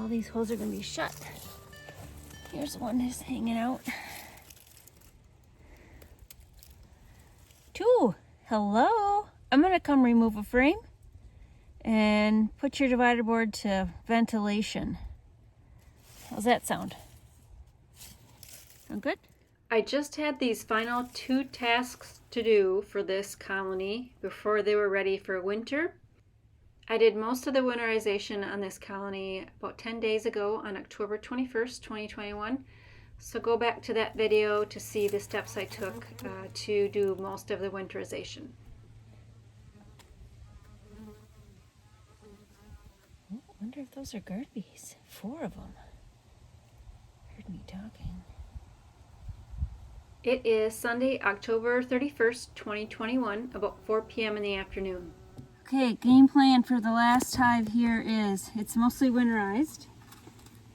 all these holes are gonna be shut. Here's one that's hanging out. 2, hello. I'm gonna come remove a frame and put your divider board to ventilation. How's that sound? Sound good? I just had these final 2 tasks to do for this colony before they were ready for winter. I did most of the winterization on this colony about 10 days ago on October 21st, 2021. So go back to that video to see the steps I took to do most of the winterization. I wonder if those are guard bees. 4 of them. Heard me talking. It is Sunday, October 31st, 2021, about 4 p.m. in the afternoon. Okay, game plan for the last hive here is, it's mostly winterized.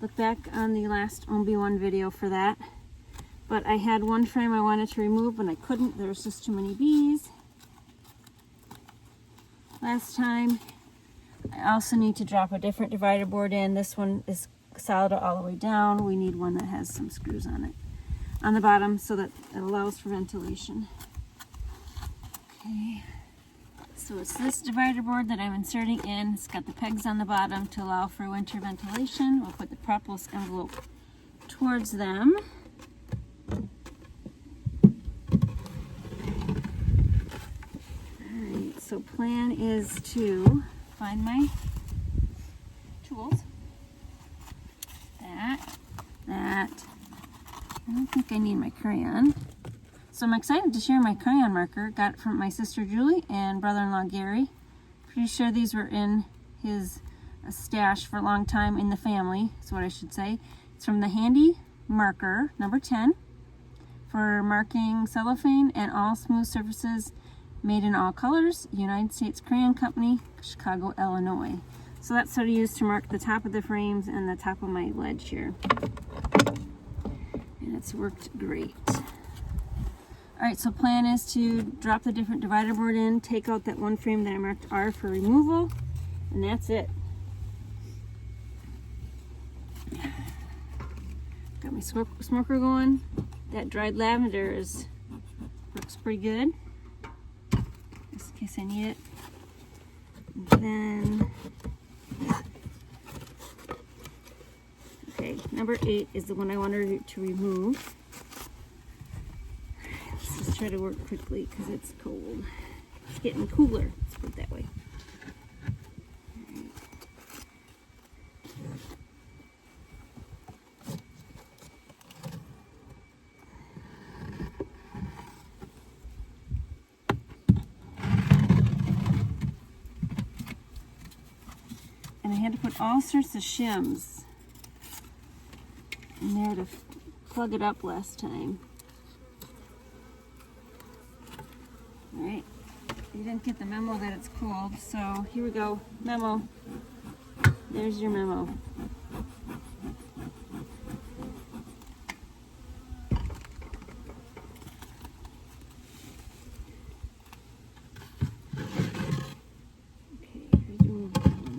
Look back on the last OMB1 video for that. But I had one frame I wanted to remove and I couldn't, there was just too many bees. Last time, I also need to drop a different divider board in. This one is solid all the way down. We need one that has some screws on it, on the bottom, so that it allows for ventilation. Okay, so it's this divider board that I'm inserting in. It's got the pegs on the bottom to allow for winter ventilation. We'll put the propolis envelope towards them. Alright, so plan is to find my tools. That. I don't think I need my crayon. So I'm excited to share my crayon marker. Got it from my sister Julie and brother-in-law Gary. Pretty sure these were in his stash for a long time in the family, is what I should say. It's from the Handy Marker, number 10, for marking cellophane and all smooth surfaces, made in all colors, United States Crayon Company, Chicago, Illinois. So that's what I use to mark the top of the frames and the top of my ledge here. And it's worked great. Alright, so plan is to drop the different divider board in, take out that one frame that I marked R for removal, and that's it. Got my smoker going. That dried lavender works pretty good, just in case I need it. And then, okay, number 8 is the one I wanted to remove. Let's just try to work quickly because it's cold. It's getting cooler, let's put it that way. And I had to put all sorts of shims in there to plug it up last time. Alright, you didn't get the memo that it's cold, so here we go. Memo. There's your memo.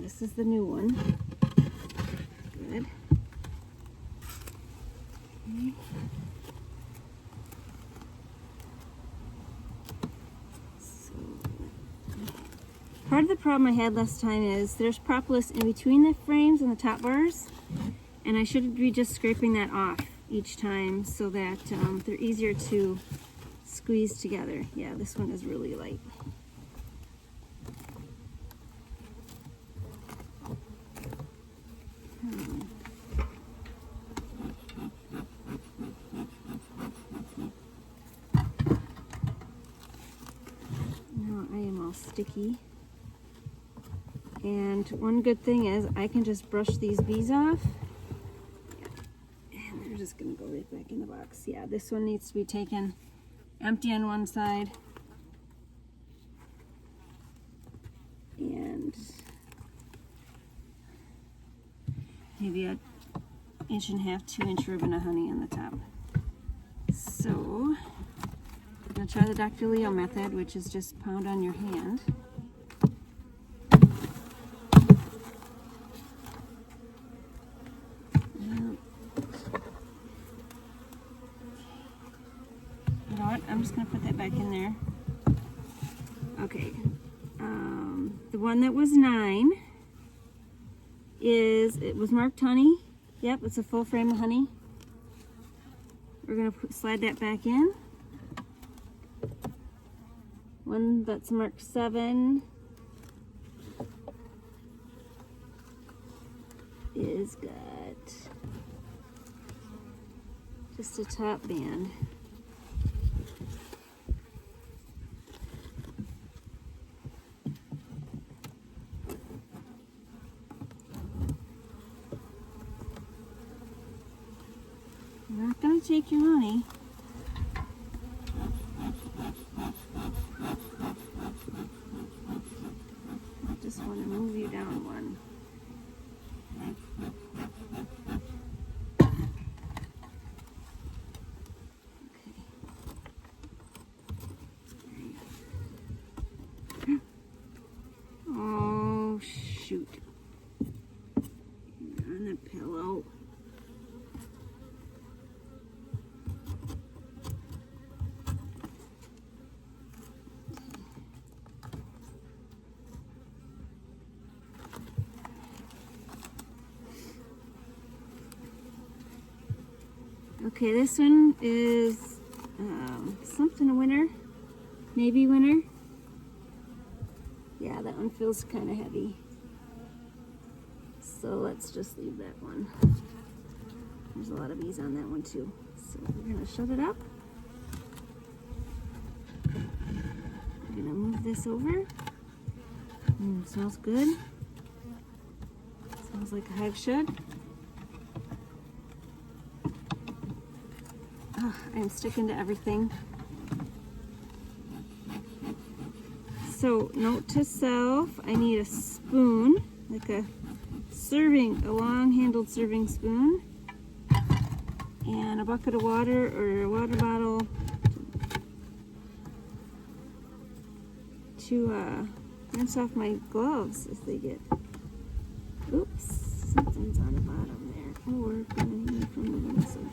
This is the new one. Good. Okay. So, part of the problem I had last time is there's propolis in between the frames and the top bars, and I should be just scraping that off each time so that they're easier to squeeze together. Yeah, this one is really light. Now I am all sticky. And one good thing is I can just brush these bees off. And they're just going to go right back in the box. Yeah, this one needs to be taken empty on one side. And maybe an 1.5 to 2 inch ribbon of honey on the top. So I'm going to try the Dr. Leo method, which is just pound on your hand. I'm just going to put that back in there. Okay. The one that was 9 it was marked honey. Yep, it's a full frame of honey. We're going to slide that back in. One that's marked 7 is got just a top band. I'm not going to take your honey. I just want to move you down one. Okay. Oh, shoot. You're on the pillow. Okay, this one is something winter, navy winter. Yeah, that one feels kind of heavy. So let's just leave that one. There's a lot of bees on that one too. So we're gonna shut it up. We're gonna move this over. Smells good. Smells like a hive should. Oh, I'm sticking to everything. So, note to self, I need a spoon, like a long-handled serving spoon, and a bucket of water or a water bottle to rinse off my gloves as they get. Oops, something's on the bottom there. Oh, we're gonna need from moving this over.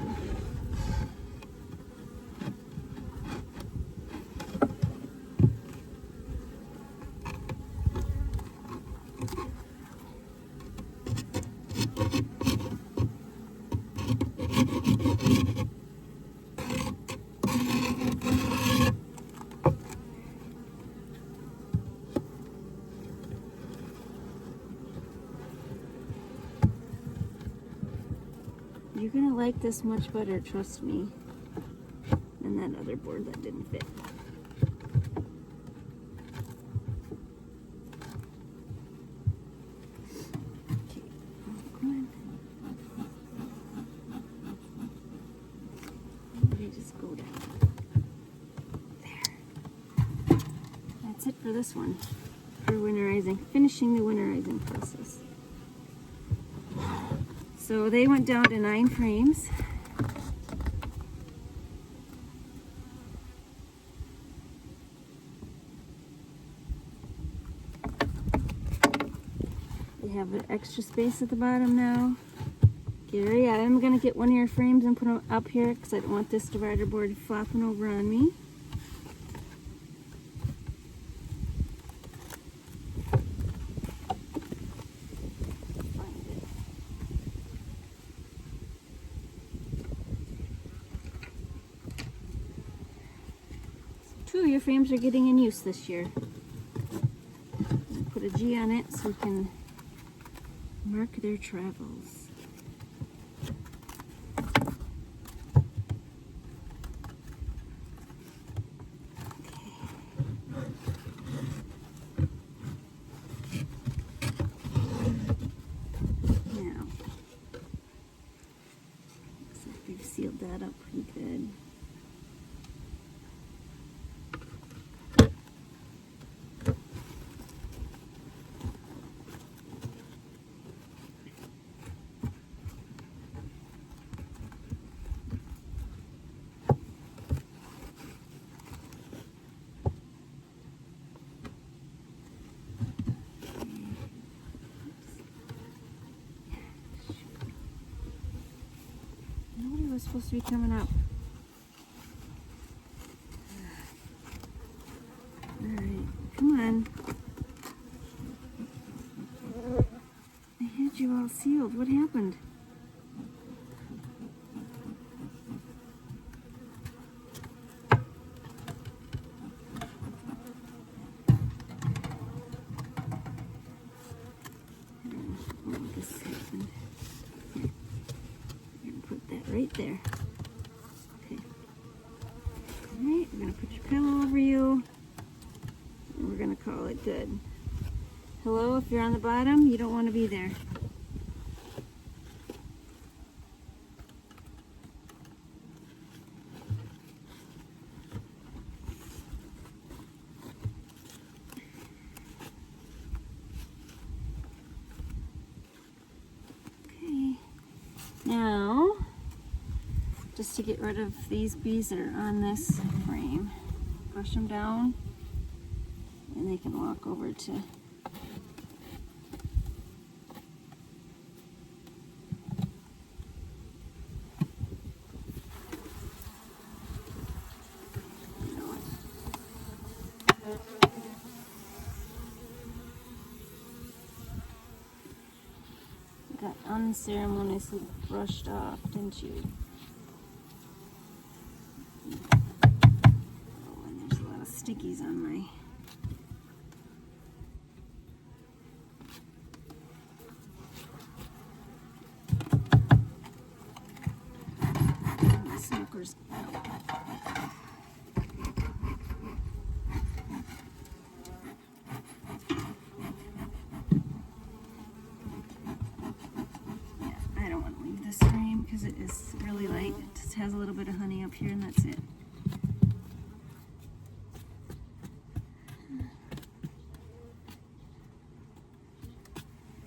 You're gonna like this much better, trust me, than that other board that didn't fit. Okay, come on. Let me just go down. There. That's it for this one, for winterizing, finishing the winterizing process. So they went down to 9 frames. They have an extra space at the bottom now. Gary, I'm gonna get one of your frames and put them up here because I don't want this divider board flopping over on me. Two of your frames are getting in use this year. Put a G on it so we can mark their travels. Now, looks like they've sealed that up pretty good. Nobody was supposed to be coming up. got you all sealed. What happened? Right there. Okay. Alright, we're going to put your pillow over you. And we're going to call it good. Hello, if you're on the bottom, you don't want to be there. Okay. Now, just to get rid of these bees that are on this frame, push them down and they can walk over to got unceremoniously brushed off, didn't you? Oh, and there's a lot of stickies on my smoker's. This frame because it is really light. It just has a little bit of honey up here and that's it.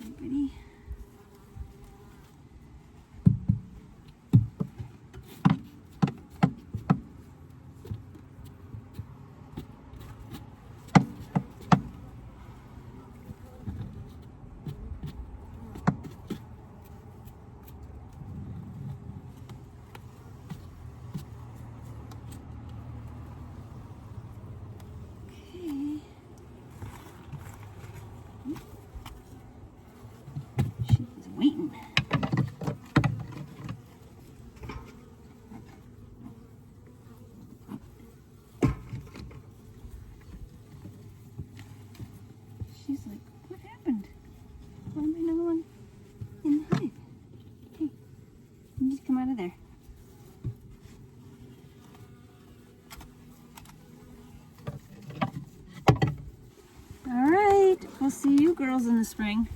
Anybody? Waiting. She's like, what happened? Why am I not one in the hive? Hey, you just come out of there. All right, we'll see you girls in the spring.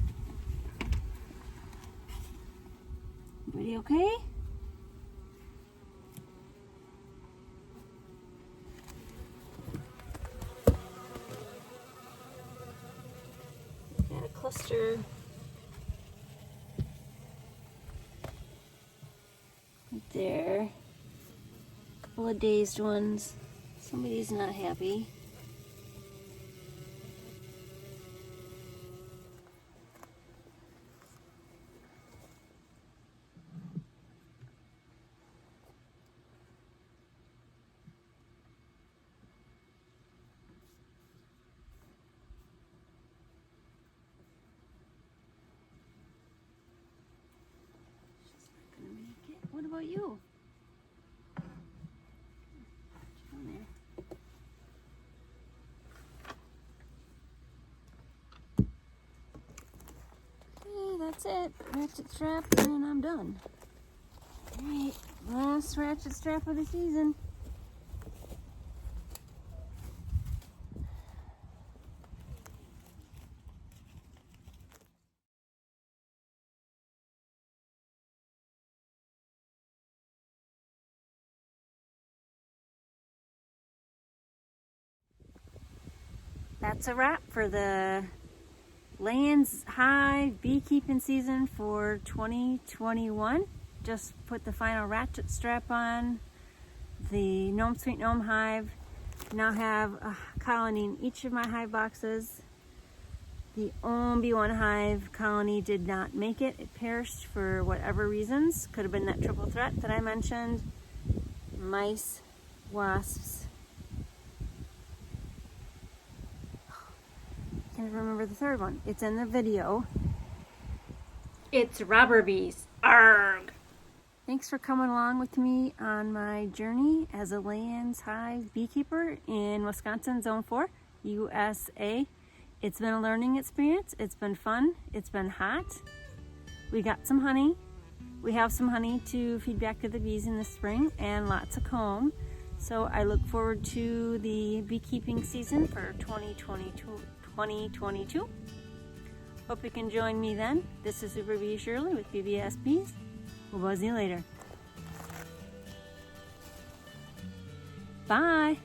Everybody okay? Got a cluster right there. A couple of dazed ones. Somebody's not happy. What about you? Down there. Okay, that's it. Ratchet strap, and I'm done. Alright, last ratchet strap of the season. That's a wrap for the Layens Hive beekeeping season for 2021. Just put the final ratchet strap on the Gnome Sweet Gnome Hive. Now have a colony in each of my hive boxes. The only one hive colony did not make it. It perished for whatever reasons. Could have been that triple threat that I mentioned. Mice, wasps. Can't remember the third one. It's in the video. It's robber bees. Arrgh! Thanks for coming along with me on my journey as a Layens hive beekeeper in Wisconsin Zone 4, USA. It's been a learning experience. It's been fun. It's been hot. We got some honey. We have some honey to feed back to the bees in the spring and lots of comb. So I look forward to the beekeeping season for 2022. Hope you can join me then. This is Super Bee Shirley with BBS Bees. We'll buzz you later. Bye.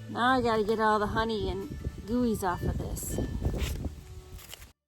Now I gotta get all the honey and gooeys off of this.